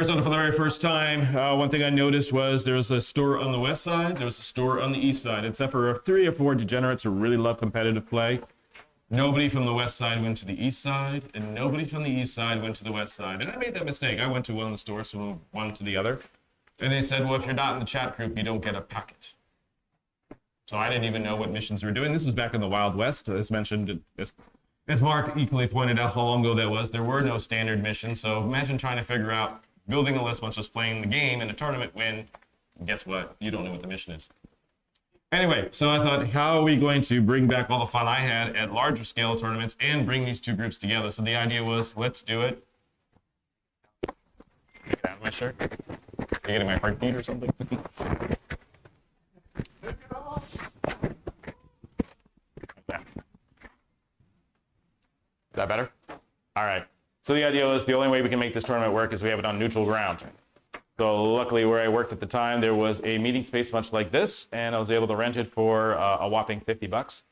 Arizona for the very first time. One thing I noticed was there was a store on the west side, there was a store on the east side, except for 3 or 4 degenerates who really love competitive play. Nobody from the west side went to the east side, and nobody from the east side went to the west side. And I made that mistake. I went to one of the stores from one to the other, and they said, well, if you're not in the chat group, you don't get a packet. So I didn't even know what missions were doing. This was back in the Wild West, as mentioned. As Mark equally pointed out how long ago that was, there were no standard missions. So imagine trying to figure out building a list, much as playing the game in a tournament when, guess what? You don't know what the mission is. Anyway, so I thought, how are we going to bring back all the fun I had at larger scale tournaments and bring these two groups together? So the idea was, let's do it. Get out of my shirt. Are you getting my heartbeat or something? Is that better? All right. So the idea was the only way we can make this tournament work is we have it on neutral ground. So luckily where I worked at the time, there was a meeting space much like this, and I was able to rent it for a whopping $50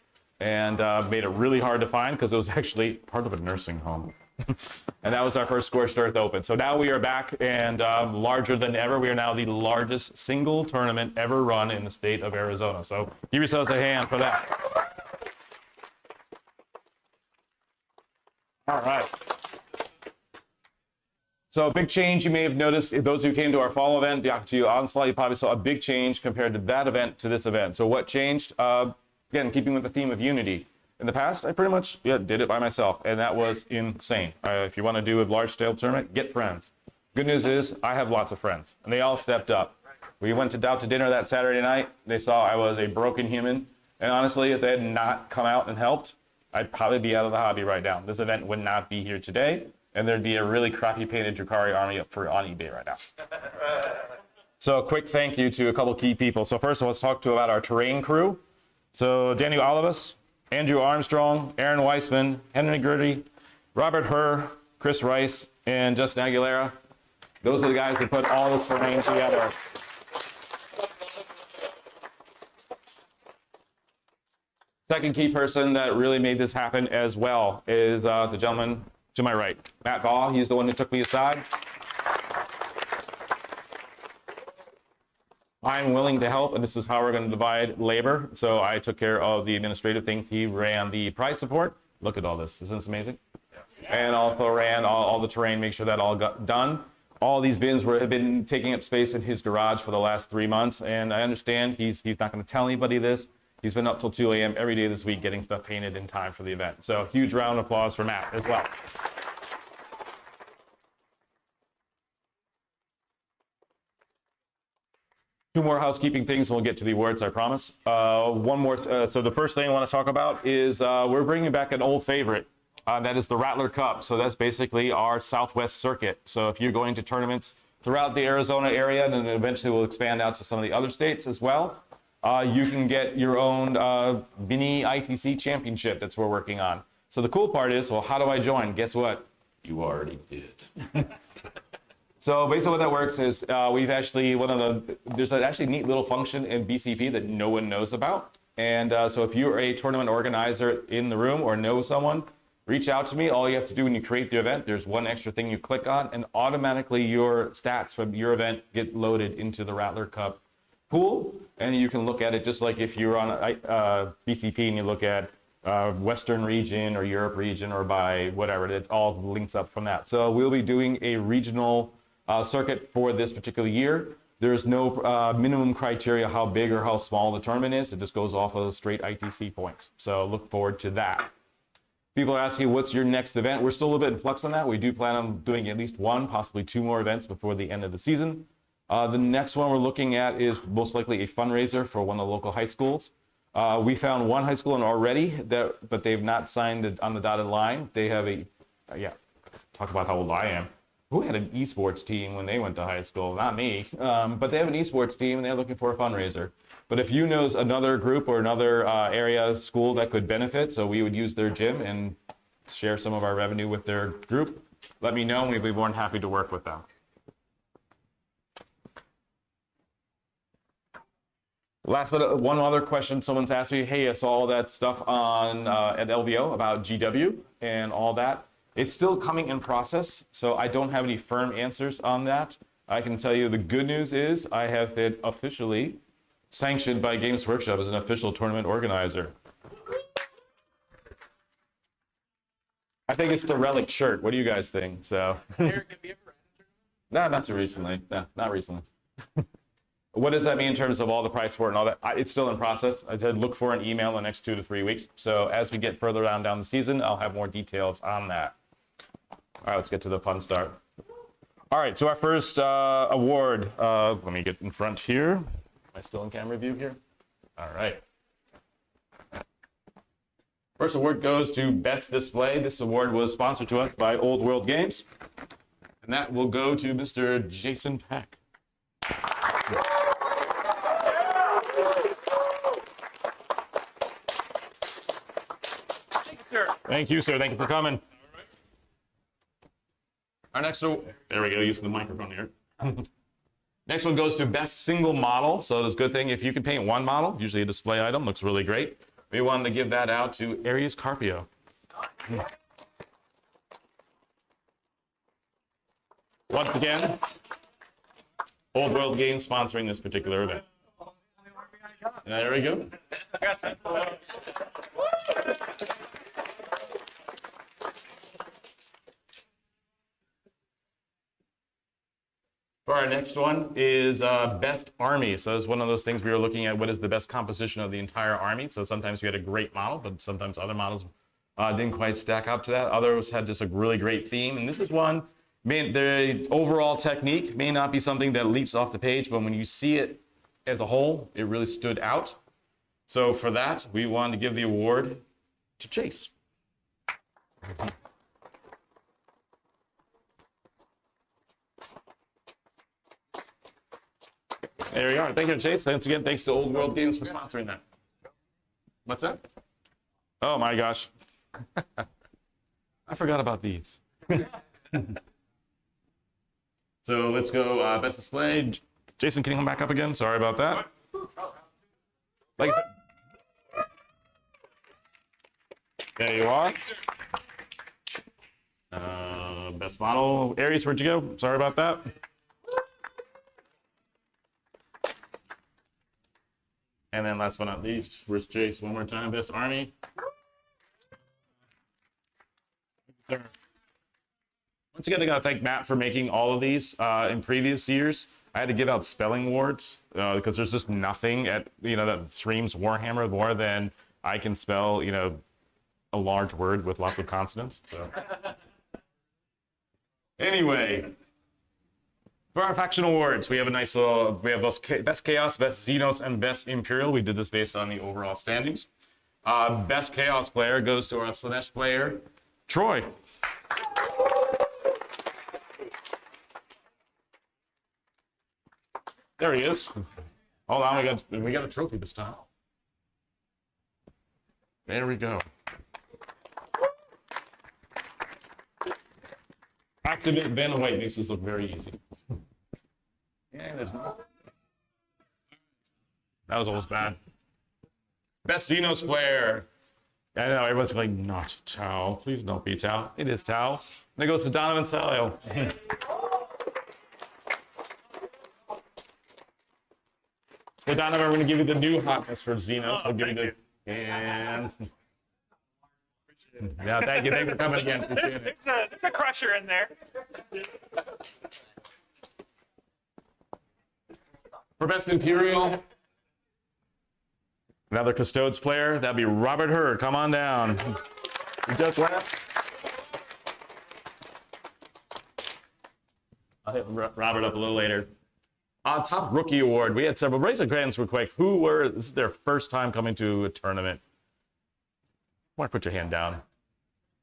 and made it really hard to find because it was actually part of a nursing home. And that was our first Scorched Earth Open. So now we are back and larger than ever. We are now the largest single tournament ever run in the state of Arizona. So give yourselves a hand for that. All right. So a big change you may have noticed, if those who came to our fall event, the Octavio Onslaught, you probably saw a big change compared to that event to this event. So what changed? Again, keeping with the theme of unity. In the past, I pretty much did it by myself, and that was insane. If you want to do a large-scale tournament, get friends. Good news is I have lots of friends, and they all stepped up. We went out to dinner that Saturday night. They saw I was a broken human, and honestly, if they had not come out and helped, I'd probably be out of the hobby right now. This event would not be here today, and there'd be a really crappy painted Drukhari army up on eBay right now. So a quick thank you to a couple key people. So first, let's talk about our terrain crew. So Daniel Olivas, Andrew Armstrong, Aaron Weissman, Henry Gertie, Robert Herr, Chris Rice, and Justin Aguilera. Those are the guys who put all the terrain together. Second key person that really made this happen as well is the gentleman to my right, Matt Baugh. He's the one who took me aside. I'm willing to help, and this is how we're going to divide labor. So I took care of the administrative things. He ran the prize support. Look at all this. Isn't this amazing? Yeah. And also ran all the terrain, make sure that all got done. All these bins have been taking up space in his garage for the last 3 months, and I understand he's not going to tell anybody this. He's been up till 2 a.m. every day this week getting stuff painted in time for the event. So huge round of applause for Matt as well. Two more housekeeping things, and we'll get to the awards, I promise. One more. So the first thing I want to talk about is we're bringing back an old favorite. That is the Rattler Cup. So that's basically our Southwest circuit. So if you're going to tournaments throughout the Arizona area, and then eventually we'll expand out to some of the other states as well, you can get your own mini ITC championship that's we're working on. So the cool part is, well, how do I join? Guess what? You already did. So basically what that works is we've actually, there's an actually neat little function in BCP that no one knows about. And so if you're a tournament organizer in the room or know someone, reach out to me. All you have to do when you create the event, there's one extra thing you click on, and automatically your stats from your event get loaded into the Rattler Cup pool. And you can look at it just like if you're on BCP and you look at Western region or Europe region or by whatever, it all links up from that. So we'll be doing a regional circuit for this particular year. There's no minimum criteria how big or how small the tournament is. It just goes off of straight ITC points. So look forward to that. People are asking, what's your next event? We're still a little bit in flux on that. We do plan on doing at least 1, possibly 2 more events before the end of the season. The next one we're looking at is most likely a fundraiser for one of the local high schools. We found one high school in already, but they've not signed it on the dotted line. They have a, talk about how old I am. Who had an esports team when they went to high school? Not me. But they have an esports team and they're looking for a fundraiser. But if you know another group or another area school that could benefit, so we would use their gym and share some of our revenue with their group, let me know and we'd be more than happy to work with them. Last but one other question someone's asked me, hey, I saw all that stuff on at LVO about GW and all that. It's still coming in process, so I don't have any firm answers on that. I can tell you the good news is I have been officially sanctioned by Games Workshop as an official tournament organizer. I think it's the relic shirt. What do you guys think? So, Eric, have you ever no, not too recently. No, not recently. What does that mean in terms of all the price for it and all that? It's still in process. I said look for an email in the next 2 to 3 weeks. So as we get further down the season, I'll have more details on that. All right, let's get to the fun start. All right, so our first award, let me get in front here. Am I still in camera view here? All right. First award goes to Best Display. This award was sponsored to us by Old World Games. And that will go to Mr. Jason Peck. Thank you, sir. Thank you, sir. Thank you for coming. Our next, there we go, using the microphone here. Next one goes to Best Single Model. So it's a good thing if you can paint one model, usually a display item, looks really great. We wanted to give that out to Aries Carpio. Once again, Old World Games sponsoring this particular event. There we go. For our next one is Best Army. So it's one of those things we were looking at, what is the best composition of the entire army. So sometimes you had a great model, but sometimes other models didn't quite stack up to that. Others had just a really great theme. And this is one, the overall technique may not be something that leaps off the page, but when you see it as a whole, it really stood out. So for that, we wanted to give the award to Chase. There we are. Thank you, Chase. Thanks again. Thanks to Old World Games for sponsoring that. What's that? Oh my gosh. I forgot about these. So let's go Best Display. Jason, can you come back up again? Sorry about that. Like I said. There you are. Best Model. Aries, where'd you go? Sorry about that. And then last but not least, where's Chase? One more time, Best Army. Sir. Once again, I gotta thank Matt for making all of these. In previous years, I had to give out spelling awards because there's just nothing that screams Warhammer more than I can spell, a large word with lots of consonants. So anyway. For our faction awards, we have a nice little, we have Best Chaos, Best Xenos, and Best Imperial. We did this based on the overall standings. Best Chaos player goes to our Slanesh player, Troy. There he is. Hold on, we got a trophy this time. There we go. Activate Ben White makes this look very easy. Yeah, there's no. That was almost bad. Best Xenos player. I know everyone's like, not Tau. Please don't be Tau. It is Tau. And it goes to Donovan Salio. So Donovan, we're going to give you the new hotness for Xenos. We'll give you the and. Yeah, thank you. Thank you for coming again. It's a crusher in there. For Best Imperial, another Custodes player. That'd be Robert Hurd. Come on down. You just left. I'll hit Robert up a little later. Top Rookie Award. We had several. Raise your hands real quick. This is their first time coming to a tournament. Why put your hand down?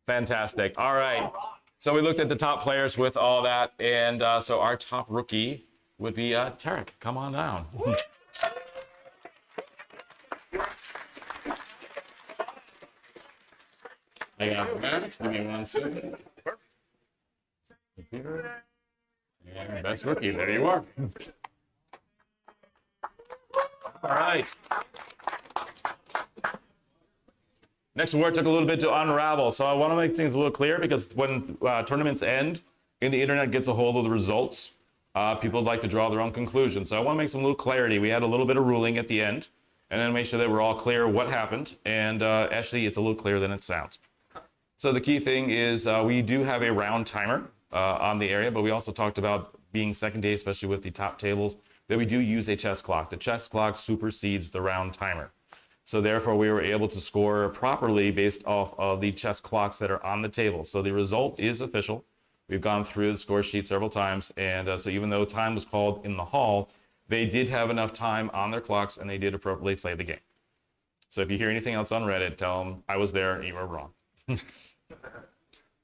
Fantastic. All right. So we looked at the top players with all that. And so our top rookie would be Tarek. Come on down. I got that. Give me 1 second. Computer. And best rookie. There you are. All right. Next award took a little bit to unravel, so I want to make things a little clear because when tournaments end and the internet gets a hold of the results, people like to draw their own conclusions. So I want to make some little clarity. We had a little bit of ruling at the end, and then make sure that we're all clear what happened. And actually, it's a little clearer than it sounds. So the key thing is we do have a round timer on the area, but we also talked about being second day, especially with the top tables, that we do use a chess clock. The chess clock supersedes the round timer. So therefore, we were able to score properly based off of the chess clocks that are on the table. So the result is official. We've gone through the score sheet several times. And so even though time was called in the hall, they did have enough time on their clocks and they did appropriately play the game. So if you hear anything else on Reddit, tell them I was there and you were wrong.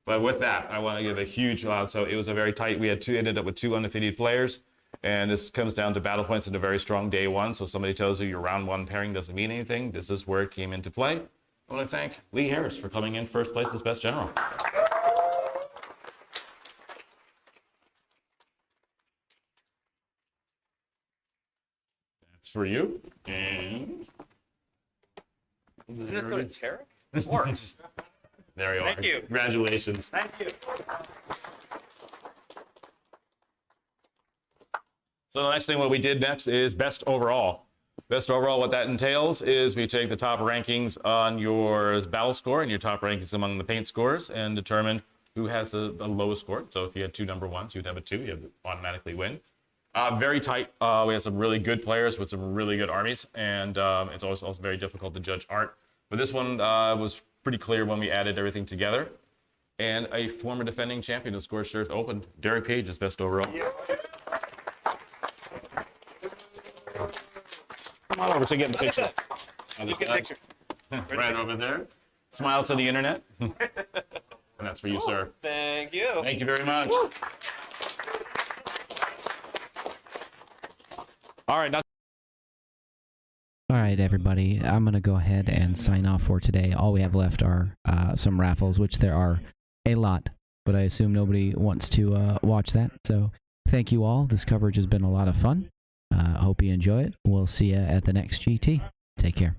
But with that, I want to give a huge shout. So it was a very tight, we ended up with 2 undefeated players. And this comes down to battle points in a very strong day one. So somebody tells you your round 1 pairing doesn't mean anything. This is where it came into play. I want to thank Lee Harris for coming in first place as best general. That's for you. And Just go to Tarek? Of course. there you are. Thank you. Congratulations. Thank you. So the next thing, what we did next is best overall. Best overall, what that entails is we take the top rankings on your battle score and your top rankings among the paint scores and determine who has the lowest score. So if you had 2 number 1s, you'd have a 2, you'd automatically win. Very tight. We have some really good players with some really good armies, and it's also very difficult to judge art. But this one was pretty clear when we added everything together. And a former defending champion of Scorched Earth Open, Derek Page, is best overall. Yeah. Come on over so get in the picture. You get pictures. Right over there. Smile to the internet. And that's for you, sir. Thank you. Thank you very much. Woo. All right, now. All right, everybody. I'm going to go ahead and sign off for today. All we have left are some raffles, which there are a lot, but I assume nobody wants to watch that. So thank you all. This coverage has been a lot of fun. Hope you enjoy it. We'll see you at the next GT. Take care.